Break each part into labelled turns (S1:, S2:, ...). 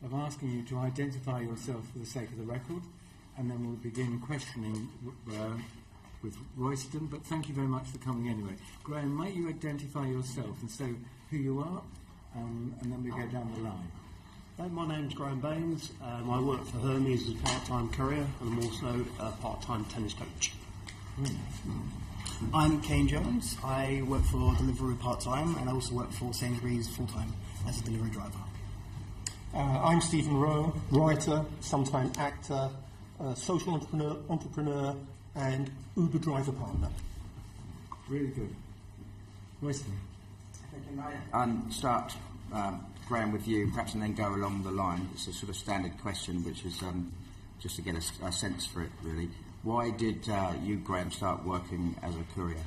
S1: of asking you to identify yourself for the sake of the record, and then we'll begin questioning with Royston, but thank you very much for coming anyway. Graham, might you identify yourself and say who you are, and then we go down the line.
S2: My name's Graham Baines. I work for Hermes as a part-time courier, and I'm also a part-time tennis coach.
S3: I'm Kane Jones. I work for Deliveroo part-time, and I also work for Sainsbury's full-time as a delivery driver.
S4: I'm Stephen Rowe, writer, sometime actor, social entrepreneur, and Uber driver partner.
S1: Really good. Royston.
S5: Start, Graham, with you, perhaps, and then go along the line. It's a sort of standard question, which is just to get a sense for it, really. Why did you, Graham, start working as a courier?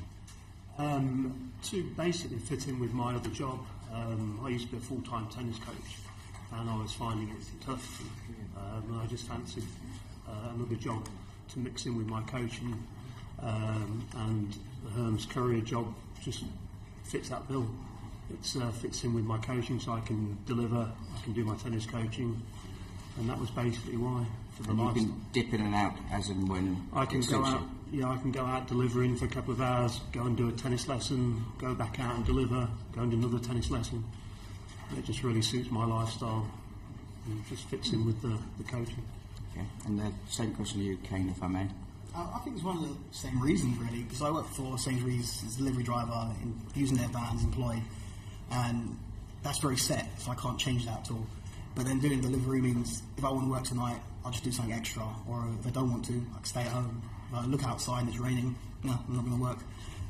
S2: To basically fit in with my other job. I used to be a full-time tennis coach, and I was finding it tough. I just fancied another job to mix in with my coaching, and the Hermes courier job just fits that bill. It fits in with my coaching, so I can deliver, I can do my tennis coaching, and that was basically why. For the
S5: and you can dip in and out as and when
S2: I can go out. Yeah, I can go out delivering for a couple of hours, go and do a tennis lesson, go back out and deliver, go and do another tennis lesson. It just really suits my lifestyle, and it just fits in with the coaching.
S5: Okay, and the same question to you, Kane, if I may.
S3: I think it's one of the same reasons, really, because I work for Sainsbury's as a delivery driver, using their vans employed, and that's very set, so I can't change that at all. But then doing delivery means if I want to work tonight, I'll just do something extra, or if I don't want to, I can stay at home. If I look outside and it's raining, no, I'm not going to work.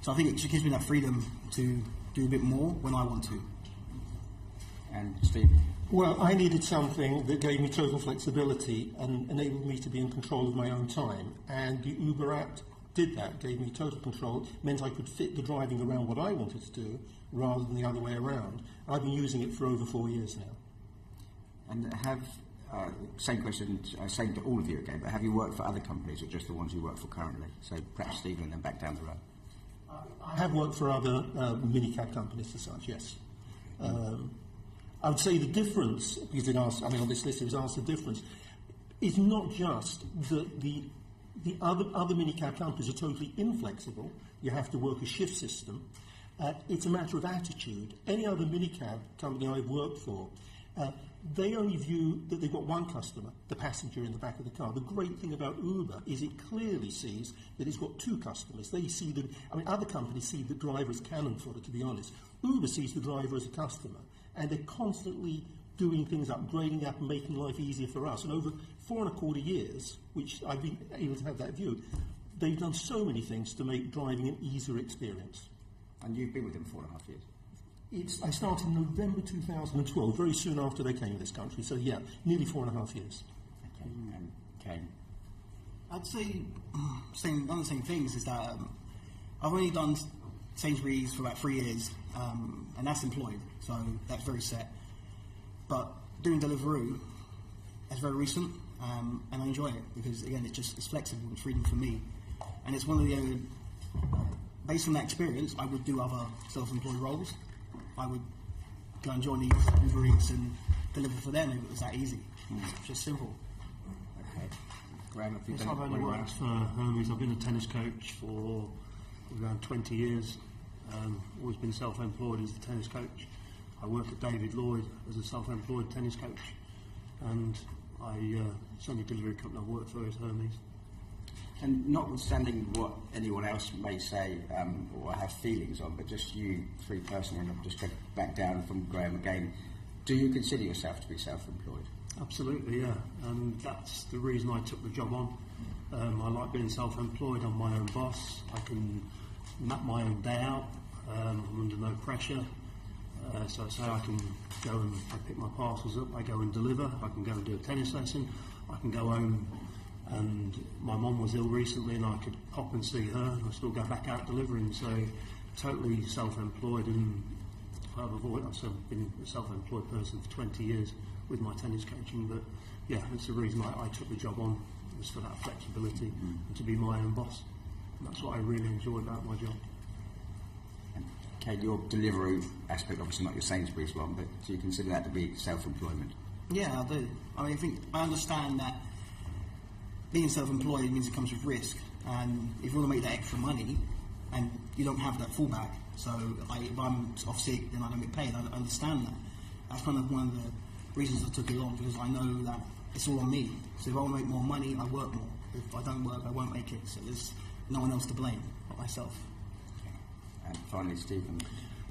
S3: So I think it just gives me that freedom to do a bit more when I want to.
S5: And Steve?
S4: Well, I needed something that gave me total flexibility and enabled me to be in control of my own time. And the Uber app did that, gave me total control, meant I could fit the driving around what I wanted to do rather than the other way around. I've been using it for over 4 years now.
S5: And same question, same to all of you again, but have you worked for other companies or just the ones you work for currently? So perhaps Stephen and then back down the road.
S4: I have worked for other minicab companies as such, yes. I would say the difference, because on this list it was asked the difference, is not just that the other minicab companies are totally inflexible. You have to work a shift system. It's a matter of attitude. Any other minicab company I've worked for, they only view that they've got one customer, the passenger in the back of the car. The great thing about Uber is it clearly sees that it's got two customers. They see that, other companies see the driver as cannon fodder, to be honest. Uber sees the driver as a customer, and they're constantly doing things, upgrading up and making life easier for us. And over 4.25 years, which I've been able to have that view, they've done so many things to make driving an easier experience.
S5: And you've been with them 4.5 years?
S4: I started in November 2012, very soon after they came to this country. So, yeah, nearly 4.5 years.
S5: Okay, and Kane?
S3: I'd say one of the same things is that I've only done Sainsbury's for about 3 years, and that's employed, so that's very set. But doing Deliveroo, that's very recent, and I enjoy it because, again, it's flexible, it's freedom for me. And it's one of the based on that experience, I would do other self-employed roles. I would go and join these Uber Eats and deliver for them if it was that easy. It's just simple.
S5: Okay. Graham, have you
S2: Yes,
S5: done
S2: I've only worked for Hermes. I've been a tennis coach for around 20 years. Always been self-employed as a tennis coach. I work at David Lloyd as a self-employed tennis coach, and it's only delivery company I've worked for is Hermes.
S5: And notwithstanding what anyone else may say or have feelings on, but just you three personally, and I'll just go back down from Graham again, do you consider yourself to be self-employed?
S2: Absolutely, yeah. And that's the reason I took the job on. I like being self-employed. I'm my own boss. I can map my own day out. I'm under no pressure. So I say I can go and I pick my parcels up, I go and deliver, I can go and do a tennis lesson, I can go home, and my mum was ill recently and I could pop and see her and I still go back out delivering. So totally self-employed, and I've been a self-employed person for 20 years with my tennis coaching. But yeah, that's the reason I took the job on, was for that flexibility and to be my own boss. And that's what I really enjoy about my job.
S5: Okay, your delivery aspect, obviously not your Sainsbury's one, but do you consider that to be self-employment?
S3: Yeah, I do. I mean, I understand that being self-employed means it comes with risk, and if you want to make that extra money, and you don't have that fallback, so if I'm off sick, then I don't get paid. I understand that. That's kind of one of the reasons I took it on, because I know that it's all on me. So if I want to make more money, I work more. If I don't work, I won't make it. So there's no one else to blame but myself.
S5: And finally, Stephen.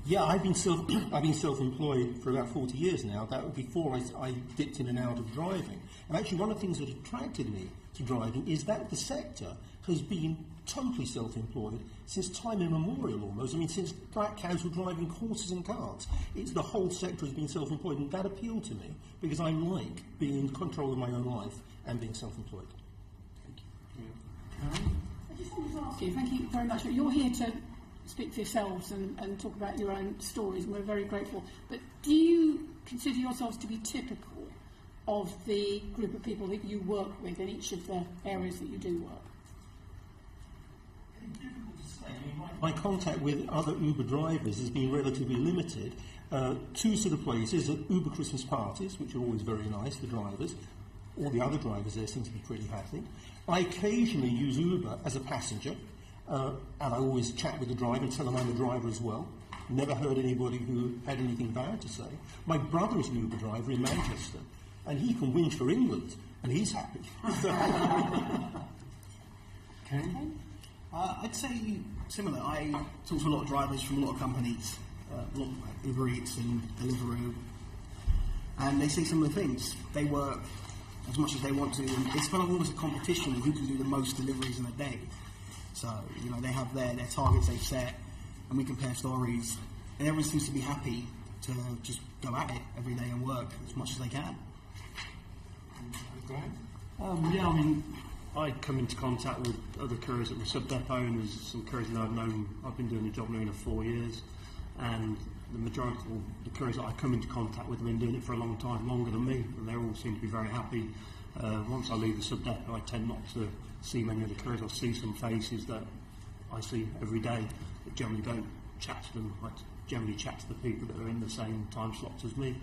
S4: Yeah, I've been self-employed for about 40 years now. That was before I dipped in and out of driving. And actually, one of the things that attracted me to driving is that the sector has been totally self-employed since time immemorial, almost. I mean, since black cows were driving horses and carts, the whole sector has been self-employed, and that appealed to me because I like being in control of my own life and being self-employed.
S1: Karen?
S6: I just wanted to ask you, thank you very much. You're here to speak for yourselves and talk about your own stories, and we're very grateful. But do you consider yourselves to be typical of the group of people that you work with in each of the areas that you do work?
S4: My contact with other Uber drivers has been relatively limited. Two sort of places at Uber Christmas parties, which are always very nice for drivers. All the other drivers there seem to be pretty happy. I occasionally use Uber as a passenger, and I always chat with the driver and tell them I'm a driver as well. Never heard anybody who had anything bad to say. My brother is an Uber driver in Manchester, and he can whinge for England, and he's happy.
S1: Karen?
S3: I'd say similar. I talk to a lot of drivers from a lot of companies, a lot of Uber Eats and Deliveroo, and they say similar things. They work as much as they want to, and it's kind of almost a competition of who can do the most deliveries in a day. So, they have their targets they've set, and we compare stories, and everyone seems to be happy to just go at it every day and work as much as they can.
S2: Yeah, I mean, I come into contact with other couriers at the sub-depot, and there's some couriers that I've known. I've been doing the job now for 4 years, and the majority of the couriers that I come into contact with have been doing it for a long time, longer than me, and they all seem to be very happy. Once I leave the sub-depot, I tend not to see many of the couriers. I'll see some faces that I see every day, but generally don't chat to them. I generally chat to the people that are in the same time slots as me,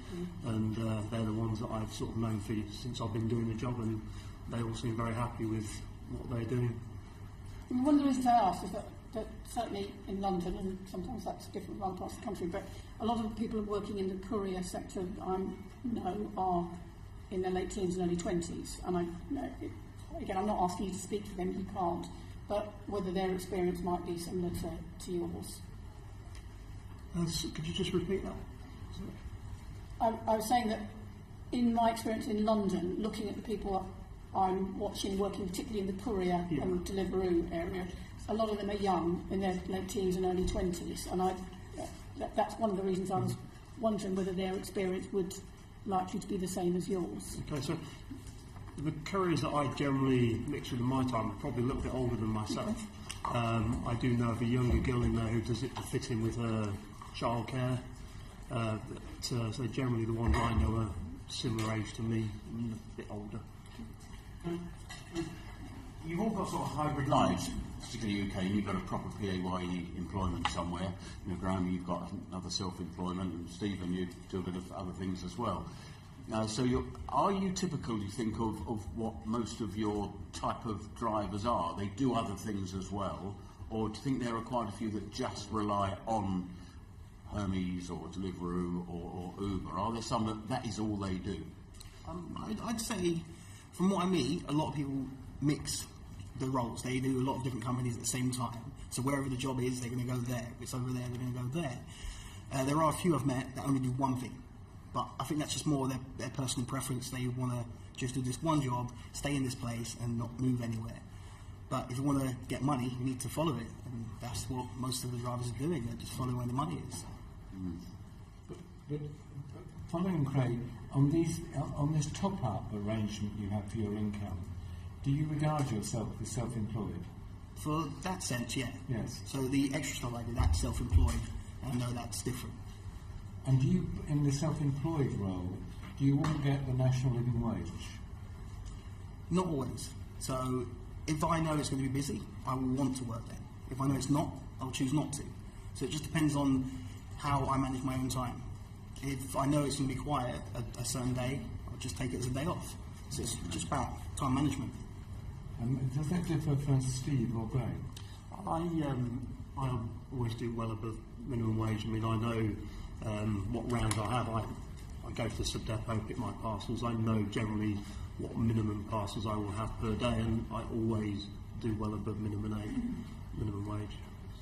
S2: and they're the ones that I've sort of known since I've been doing the job, and they all seem very happy with what they're doing.
S6: One of the reasons I ask is that certainly in London, and sometimes that's different from other parts of the country, but a lot of the people working in the courier sector I know are in their late teens and early 20s, and again, I'm not asking you to speak for them, you can't, but whether their experience might be similar to yours.
S2: Could you just repeat that?
S6: I was saying that in my experience in London, looking at the people I'm watching working particularly in the courier and Deliveroo area, a lot of them are young, in their late teens and early 20s, and that's one of the reasons I was wondering whether their experience would likely to be the same as yours.
S2: Okay, so the couriers that I generally mix with in my time are probably a little bit older than myself. I do know of a younger girl in there who does it to fit in with her childcare. So generally the ones I know are similar age to me and a bit older.
S7: You've all got sort of hybrid lives, particularly in the UK, and you've got a proper PAYE employment somewhere. Graham, you've got another self-employment, and Stephen, you do a bit of other things as well. So are you typical, do you think, of what most of your type of drivers are? They do other things as well, or do you think there are quite a few that just rely on Hermes or Deliveroo or Uber? Are there some that is all they do?
S3: I'd say, from what I meet, a lot of people mix the roles. They do a lot of different companies at the same time. So wherever the job is, they're going to go there. If it's over there, they're going to go there. There are a few I've met that only do one thing. But I think that's just more their personal preference. They want to just do this one job, stay in this place, and not move anywhere. But if you want to get money, you need to follow it. And that's what most of the drivers are doing. They're just following where the money is.
S1: But following Craig, on this top-up arrangement you have for your income, do you regard yourself as self-employed?
S3: For that sense, yeah.
S1: Yes.
S3: So the extra stuff I do, that's self-employed, and I know that's different.
S1: And do you, in the self-employed role, do you all get the national living wage?
S3: Not always. So if I know it's going to be busy, I will want to work then. If I know it's not, I'll choose not to. So it just depends on how I manage my own time. If I know it's going to be quiet a certain day, I'll just take it as a day off. So it's just about time management.
S1: Does that differ for Steve or Graham?
S2: I always do well above minimum wage. I mean, I know what rounds I have. I go to the sub-depot, pick my parcels. I know generally what minimum parcels I will have per day, and I always do well above minimum wage.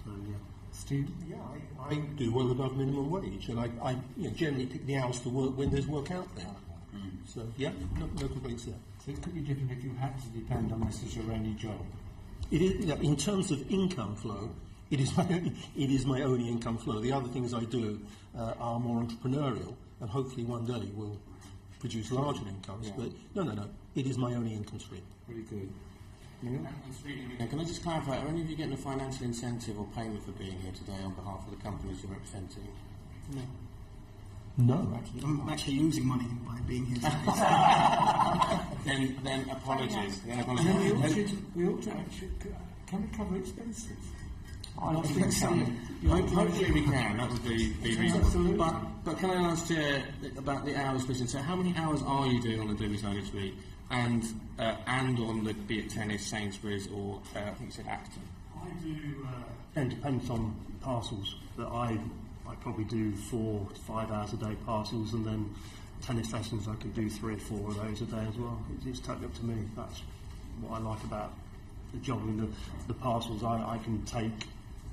S2: So, yeah.
S1: Steve?
S4: Yeah, I do well above minimum wage, and I generally pick the hours to work when there's work out there. So, yeah, no complaints there.
S1: So it could be different if you had to depend on this as your only job.
S4: It is, in terms of income flow, it is my only income flow. The other things I do are more entrepreneurial, and hopefully one day will produce larger incomes.
S1: Yeah.
S4: But no, it is my only income stream.
S1: Very good.
S7: Now, can I just clarify, are any of you getting a financial incentive or payment for being here today on behalf of the companies you're representing?
S4: No, actually.
S3: I'm actually losing money by being here today.
S7: Then apologies. Then
S1: And
S7: apologies.
S1: we ought to actually, can we cover expenses?
S3: I think so.
S7: Hopefully we can. That would be reasonable.
S1: Absolutely.
S7: But can I ask you about the hours question? So how many hours are you doing on a daily side each week? And on the, be it tennis, Sainsbury's, or I think you said Acton?
S2: I do, and depends on parcels, but I probably do 4 to 5 hours a day parcels, and then tennis lessons I can do 3 or 4 of those a day as well. It's totally up to me. That's what I like about the job. I mean, the parcels I can take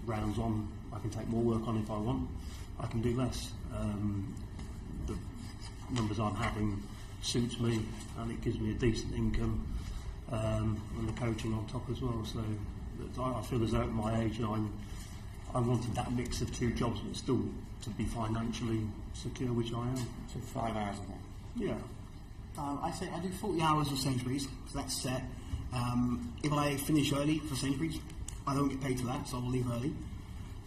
S2: rounds on, I can take more work on if I want, I can do less. The numbers I'm having suits me, and it gives me a decent income, and the coaching on top as well. So I feel as though at my age I wanted that mix of 2 jobs, but still to be financially secure, which I am.
S7: So 5 hours a day.
S2: Yeah.
S3: I say I do 40 hours with Sainsbury's, so that's set. If I finish early for Sainsbury's, I don't get paid for that, so I'll leave early.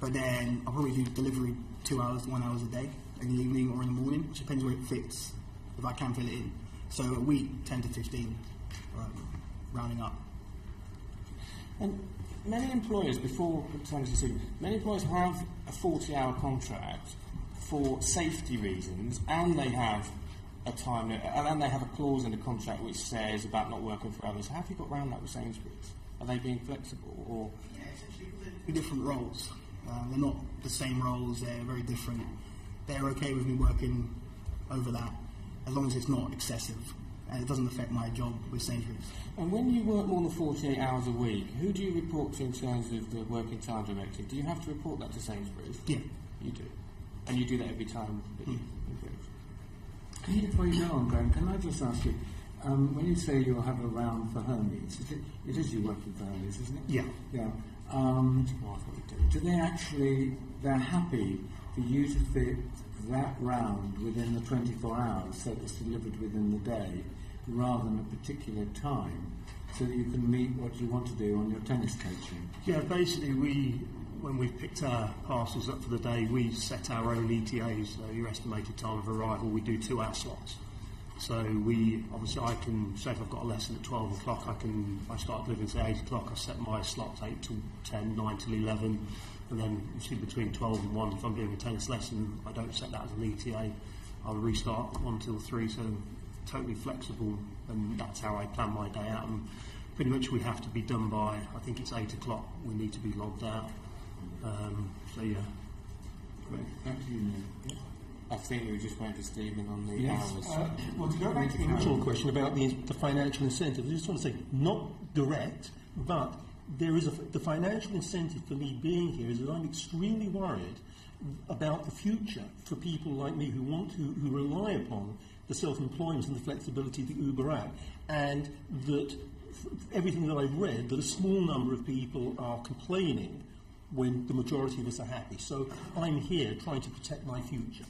S3: But then I'll probably do delivery 2 hours, 1 hour a day, in the evening or in the morning, which depends where it fits, if I can fit it in. So a week, 10 to 15, rounding up.
S7: And many employers, before turning to decision, many employers have a 40-hour contract for safety reasons, and they have a time, and they have a clause in the contract which says about not working for others. How have you got around that with Sainsbury's? Are they being flexible, or?
S3: Yeah, essentially, they're 2 different roles. They're not the same roles, they're very different. They're okay with me working over that, as long as it's not excessive, and it doesn't affect my job with Sainsbury's.
S7: And when you work more than 48 hours a week, who do you report to in terms of the working time directive? Do you have to report that to Sainsbury's?
S3: Yeah.
S7: You do. And you do that every time that you
S1: Can you, before you go on, Graham, can I just ask you, when you say you'll have a round for Hermes, it is you working for Hermes, isn't it?
S2: Yeah.
S1: Yeah. Do they actually, they're happy for you to fit that round within the 24 hours, so it's delivered within the day, rather than a particular time, so that you can meet what you want to do on your tennis coaching?
S2: Yeah, basically when we've picked our parcels up for the day, we set our own ETAs, so your estimated time of arrival. We do 2-hour slots. So I can say if I've got a lesson at 12 o'clock, I start delivering at 8 o'clock, I set my slots 8 till 10, 9 till 11, and then you see between 12 and 1, if I'm doing a tennis lesson, I don't set that as an ETA. I'll restart 1 till 3, so totally flexible, and that's how I plan my day out. And pretty much we have to be done by, I think it's 8 o'clock, we need to be logged out. So yeah.
S1: Great. Thank you, Neil.
S7: I think we were just waiting for Stephen on the
S1: Yes.
S7: hours.
S4: Well, to go back to the original question about the financial incentive, I just want to say, not direct, but there is the financial incentive for me being here is that I'm extremely worried about the future for people like me who rely upon the self-employment and the flexibility that Uber Act, and that everything that I've read, that a small number of people are complaining when the majority of us are happy. So I'm here trying to protect my future.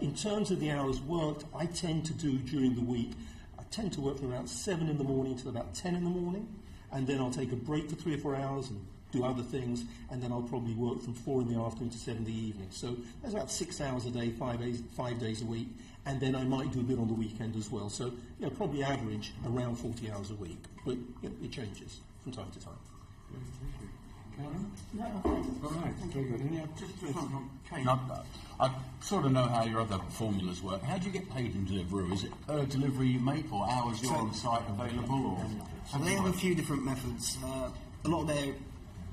S4: In terms of the hours worked, I tend to do during the week, I tend to work from about 7 in the morning till about 10 in the morning, and then I'll take a break for 3 or 4 hours and do other things, and then I'll probably work from 4 in the afternoon to 7 in the evening. So that's about 6 hours a day, 5 days a week, and then I might do a bit on the weekend as well. So probably average around 40 hours a week, but it changes from time to time.
S1: Thank you. Karen?
S6: No,
S1: All right, very good. Any other
S7: Kane, I sort of know how your other formulas work. How do you get paid in Deliveroo? Is it per delivery you make, or hours you're on site available, or?
S3: So they have a few different methods. A lot of their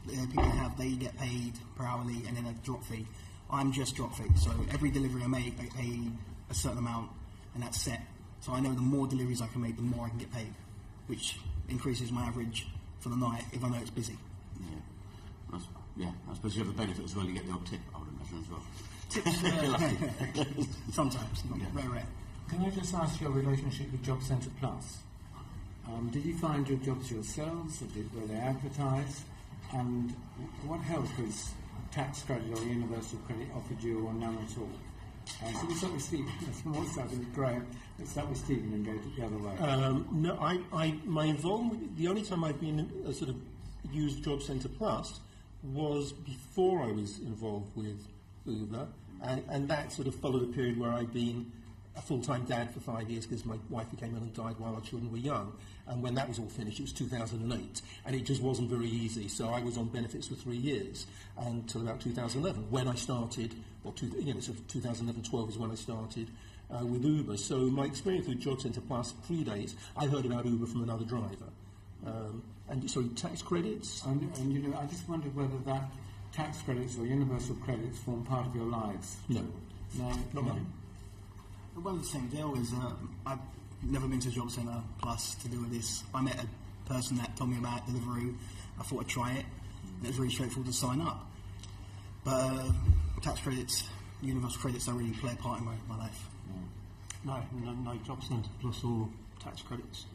S3: people they get paid per hourly and then a drop fee. I'm just drop fee. So every delivery I make, I get paid a certain amount, and that's set. So I know the more deliveries I can make, the more I can get paid, which increases my average for the night if I know it's busy.
S7: Yeah, I suppose you have the benefit as well. You get the odd tip, I would imagine, as well.
S3: Tips, sometimes, not very rare.
S1: Can I just ask your relationship with Job Centre Plus? Did you find your jobs yourselves, or were they advertised? And what help has tax credit or universal credit offered you, or none at all? So we'll start with Stephen. Let's start with Graham. Let's start with Stephen and go the other way.
S4: No, my involvement, the only time I've been sort of used Job Centre Plus was before I was involved with Uber, and that sort of followed a period where I'd been a full-time dad for 5 years because my wife became ill and died while our children were young. And when that was all finished, it was 2008, and it just wasn't very easy. So I was on benefits for 3 years until about 2011, when I started, or sort of 2011-12 is when I started with Uber. So my experience with Job Centre Plus predates. I heard about Uber from another driver. And so tax credits.
S1: And I just wondered whether that tax credits or universal credits form part of your lives.
S4: No,
S1: Not mine.
S3: One of the things there was, I've never been to Job Centre Plus to do with this. I met a person that told me about Deliveroo. I thought I'd try it. It was very straightforward to sign up. But tax credits, universal credits don't really play a part in my life.
S2: No Job Centre Plus or tax credits.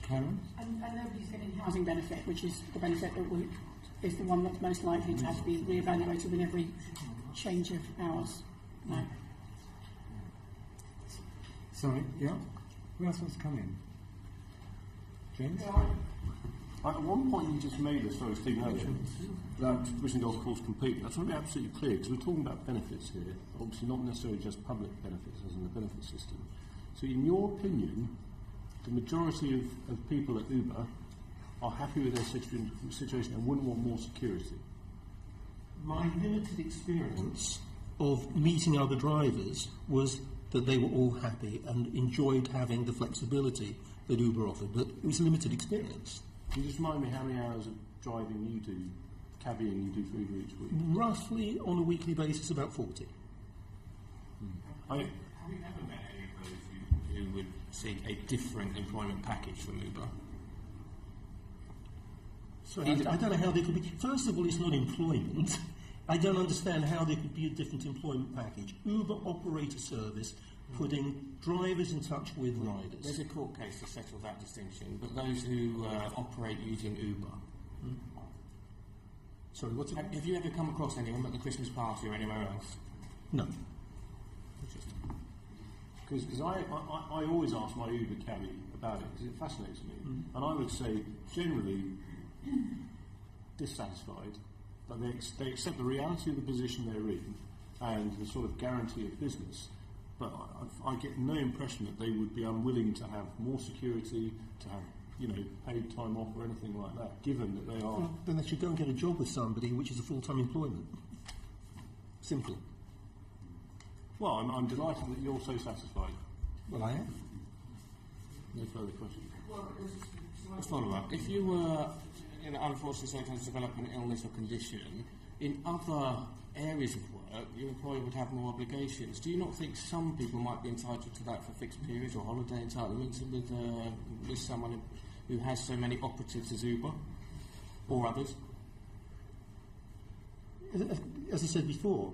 S1: Karen?
S6: And nobody's getting housing benefit, which is the benefit that is the one that's most likely to have to be re-evaluated with every change of hours. No.
S1: Sorry, yeah? Who else wants to come in? James?
S8: At one point you just made us, sorry Stephen, earlier, about wishing golf course completely. I just want to be absolutely clear, because we're talking about benefits here, obviously not necessarily just public benefits as in the benefit system. So in your opinion, the majority of people at Uber are happy with their situation and wouldn't want more security?
S4: My limited experience of meeting other drivers was that they were all happy and enjoyed having the flexibility that Uber offered, but it was a limited experience.
S8: Can you just remind me how many hours of driving you do, cabbying you do for Uber each week?
S4: Roughly on a weekly basis, about 40.
S9: Have you ever met any of those who would seek a different employment package from Uber?
S4: So I don't know how they could be. First of all, it's not employment. I don't understand how there could be a different employment package. Uber operate a service putting drivers in touch with riders.
S9: There's a court case to settle that distinction, but those who operate using Uber.
S4: Sorry, what's it?
S9: Have you ever come across anyone at the Christmas party or anywhere else?
S4: No.
S8: Because I always ask my Uber cabbie about it because it fascinates me, and I would say generally dissatisfied, but they accept the reality of the position they're in and the sort of guarantee of business. But I get no impression that they would be unwilling to have more security, to have paid time off or anything like that, given that they are.
S4: Well, then they should go and get a job with somebody which is a full-time employment. Simple.
S8: Well, I'm delighted that you're so satisfied.
S4: Well, I am.
S8: No further questions.
S9: A follow-up. If you were in an unfortunate circumstance to develop an illness or condition, in other areas of work, your employer would have more obligations. Do you not think some people might be entitled to that for fixed periods or holiday entitlements with someone who has so many operatives as Uber or others?
S4: As I said before,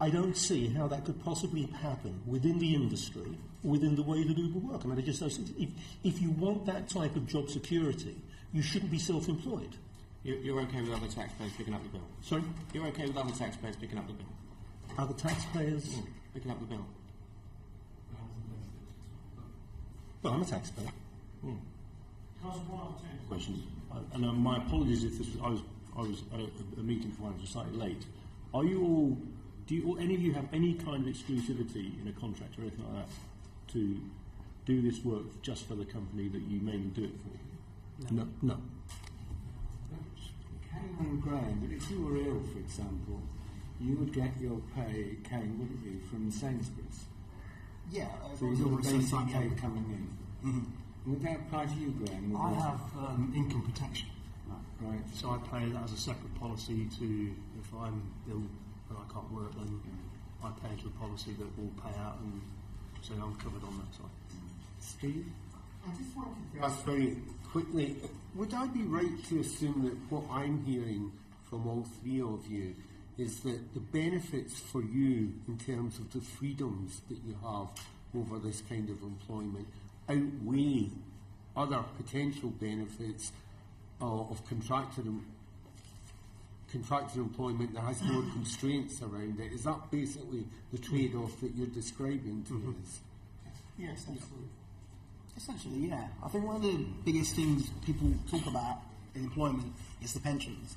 S4: I don't see how that could possibly happen within the industry, within the way that Uber work. I mean, I just don't see, if you want that type of job security, you shouldn't be self-employed.
S9: You're okay with other taxpayers picking up the bill?
S4: Sorry?
S9: You're okay with other taxpayers picking up the bill?
S4: Other taxpayers?
S9: Picking up the bill?
S4: Well, I'm a taxpayer.
S8: Questions. And my apologies if this was, I was at a meeting for one, was slightly late. Are you all? Do any of you have any kind of exclusivity in a contract or anything like that to do this work just for the company that you mainly do it for?
S4: No.
S1: and Graham, but if you were ill, for example, you would get your pay, Kane, wouldn't you, from Sainsbury's?
S3: Yeah,
S1: So
S3: it's
S1: you've got
S3: always
S1: basic
S3: some
S1: pay
S3: time,
S1: coming in.
S3: Mm-hmm.
S1: Would that apply to you, Graham?
S2: I have income protection,
S1: Right.
S2: so I pay that as a separate policy to, if I'm ill and I can't work, then I pay into a policy that will pay out, and so I'm covered on that side.
S1: Steve?
S10: I just wanted to ask very quickly, would I be right to assume that what I'm hearing from all three of you is that the benefits for you in terms of the freedoms that you have over this kind of employment outweigh other potential benefits of contracted employment that has more constraints around it? Is that basically the trade-off that you're describing to us?
S3: Yes, absolutely. Essentially, yeah. I think one of the biggest things people talk about in employment is the pensions.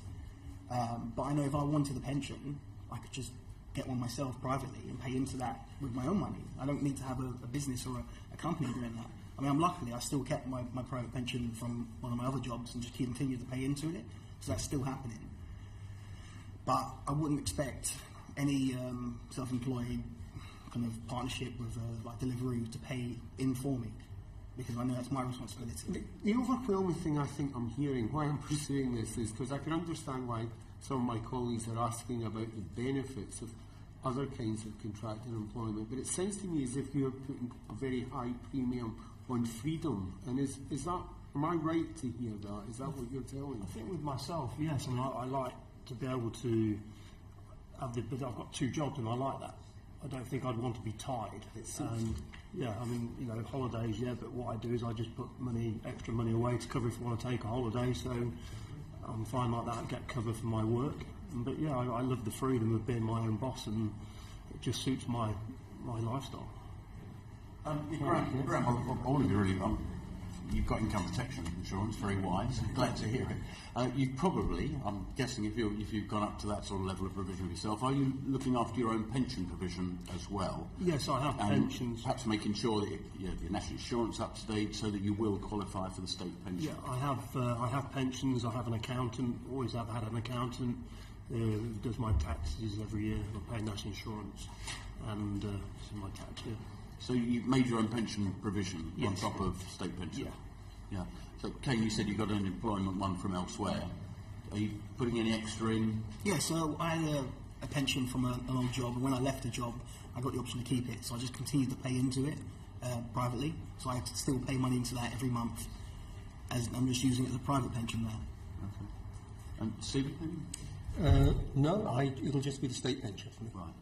S3: But I know if I wanted a pension, I could just get one myself privately and pay into that with my own money. I don't need to have a business or a company doing that. I mean, luckily I still kept my private pension from one of my other jobs and just continue to pay into it, so that's still happening. But I wouldn't expect any self-employed kind of partnership with like Deliveroo to pay in for me, because I know that's my responsibility.
S10: The overwhelming thing I think I'm hearing, why I'm pursuing this, is because I can understand why some of my colleagues are asking about the benefits of other kinds of contracted employment, but it sounds to me as if you're putting a very high premium on freedom. And is that, am I right to hear that? Is that what you're telling me?
S2: I think with myself, yes, and I like to be able to have but I've got two jobs and I like that. I don't think I'd want to be tied. And yeah, I mean, you know, holidays, yeah, but what I do is I just put extra money away to cover if I want to take a holiday, so I'm fine like that, get cover for my work. But yeah, I love the freedom of being my own boss, and it just suits my lifestyle.
S7: Graham, all of you really, you've got income protection insurance, very wise. Glad to hear it. You probably, I'm guessing, if you've gone up to that sort of level of provision yourself, are you looking after your own pension provision as well?
S2: Yes, I have pensions.
S7: Perhaps making sure that your national insurance up to date, so that you will qualify for the state pension.
S2: Yeah, I have pensions. I have an accountant. Always have had an accountant who does my taxes every year. I pay national insurance and so my tax. Yeah.
S7: So you've made your own pension provision on
S2: Yes.
S7: top of state pension?
S2: Yeah.
S7: Yeah. So, Kane, you said you got an employment one from elsewhere. Are you putting any extra in?
S3: Yeah, so I had a pension from an old job, and when I left the job, I got the option to keep it, so I just continued to pay into it privately. So I still pay money into that every month, as I'm just using it as a private pension now.
S7: Okay. And Steve?
S4: No, it'll just be the state pension for me.
S7: Right, okay.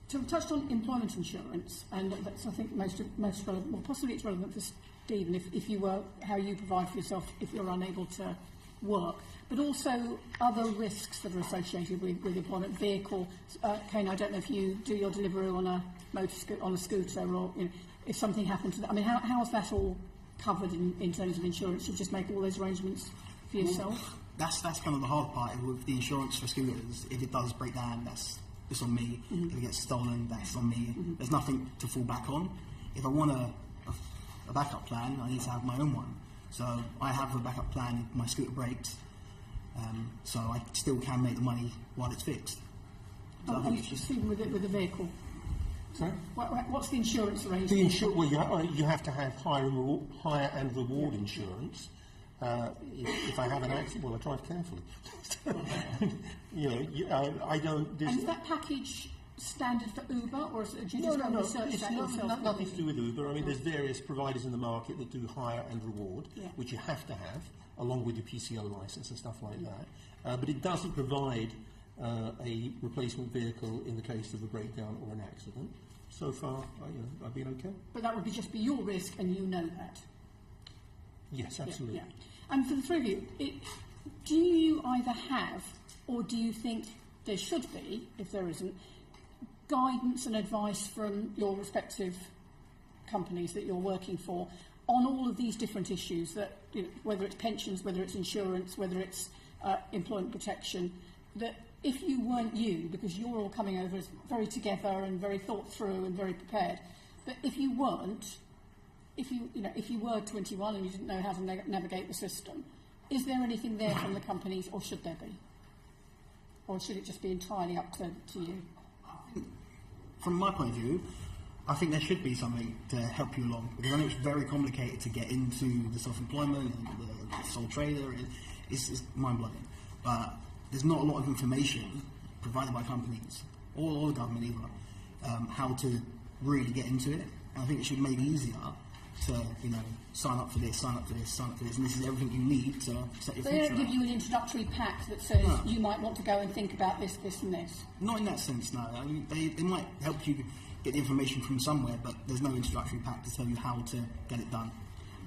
S6: So we touched on employment insurance, and that's, I think, most relevant. Well, possibly it's relevant for Stephen if you were how you provide for yourself if you're unable to work, but also other risks that are associated with employment. Vehicle, Kane, I don't know if you do your delivery on a on a scooter, or if something happened to that. I mean, how is that all covered in terms of insurance? You just make all those arrangements for yourself.
S3: Well, that's kind of the hard part with the insurance for scooters. If it does break down, it's on me. If it gets stolen, that's on me. There's nothing to fall back on. If I want a backup plan, I need to have my own one. So I have a backup plan if my scooter breaks, so I still can make the money while it's fixed. So I think it's just
S6: Stephen, with the vehicle.
S4: Sorry?
S6: What's the insurance arrangement?
S4: Well, you have to have hire and reward insurance. If I have an accident, well, I drive carefully. I don't.
S6: And is that package standard for Uber, or do you just
S4: No.
S6: research
S4: It's
S6: that yourself?
S4: nothing to do with Uber. I mean, there's various providers in the market that do hire and reward,
S6: Yeah.
S4: which you have to have, along with your PCO license and stuff like that. But it doesn't provide a replacement vehicle in the case of a breakdown or an accident. So far, I've been okay.
S6: But that would just be your risk, and you know that.
S4: Yes, absolutely.
S6: Yeah. And for the three of you, do you either have, or do you think there should be, if there isn't, guidance and advice from your respective companies that you're working for on all of these different issues, that whether it's pensions, whether it's insurance, whether it's employment protection, that if you weren't you, because you're all coming over as very together and very thought through and very prepared, but if you weren't, if you were 21 and you didn't know how to navigate the system, is there anything there from the companies, or should there be? Or should it just be entirely up to you?
S3: From my point of view, I think there should be something to help you along, because I know it's very complicated to get into the self-employment and the sole trader. It's mind-blowing. But there's not a lot of information provided by companies or the government either, how to really get into it. And I think it should make it easier to, sign up for this, sign up for this, sign up for this, and this is everything you need to set your
S6: They
S3: future
S6: don't give
S3: up.
S6: you an introductory pack that says
S3: No.
S6: you might want to go and think about this, this and this.
S3: Not in that sense, no. I mean, they might help you get the information from somewhere, but there's no introductory pack to tell you how to get it done.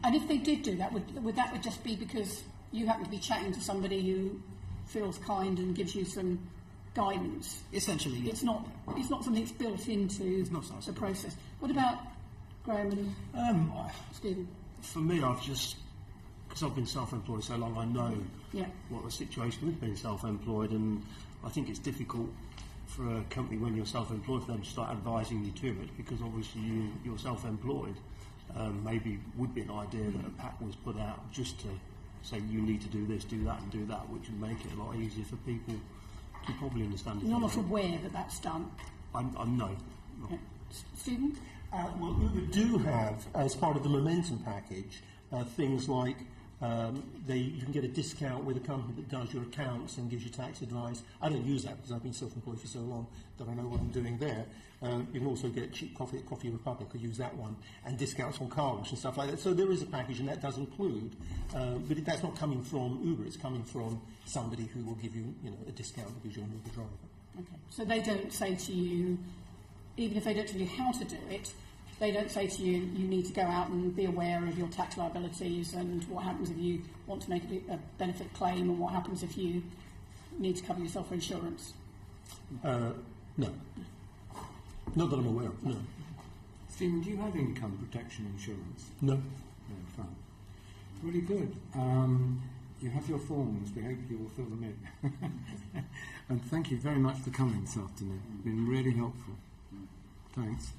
S6: And if they did do that, would that just be because you happen to be chatting to somebody who feels kind and gives you some guidance?
S3: Essentially, yeah.
S6: It's not something that's built into
S3: not
S6: the process. What about Graham and Stephen?
S2: For me, because I've been self-employed so long, I know
S6: Yeah.
S2: what the situation with being self-employed, and I think it's difficult for a company when you're self-employed for them to start advising you to it, because obviously you're self-employed. Maybe would be an idea that a pack was put out just to say you need to do this, do that and do that, which would make it a lot easier for people to probably understand it.
S6: You're not aware that that's done.
S2: I'm no.
S6: Yeah. Stephen?
S4: Well, Uber do have, as part of the Momentum package, things like you can get a discount with a company that does your accounts and gives you tax advice. I don't use that because I've been self-employed for so long that I know what I'm doing there. You can also get cheap coffee at Coffee Republic, I use that one, and discounts on car wash and stuff like that. So there is a package, and that does include, but that's not coming from Uber, it's coming from somebody who will give you, a discount because you're an Uber driver.
S6: Okay. So they don't say to you, even if they don't tell you how to do it, they don't say to you, you need to go out and be aware of your tax liabilities and what happens if you want to make a benefit claim, and what happens if you need to cover yourself for insurance.
S4: No. Not that I'm aware of, no.
S1: Stephen, do you have income protection insurance?
S4: No.
S1: No, fine. Really good. You have your forms. We hope you will fill them in. And thank you very much for coming this afternoon. It's been really helpful. Thanks.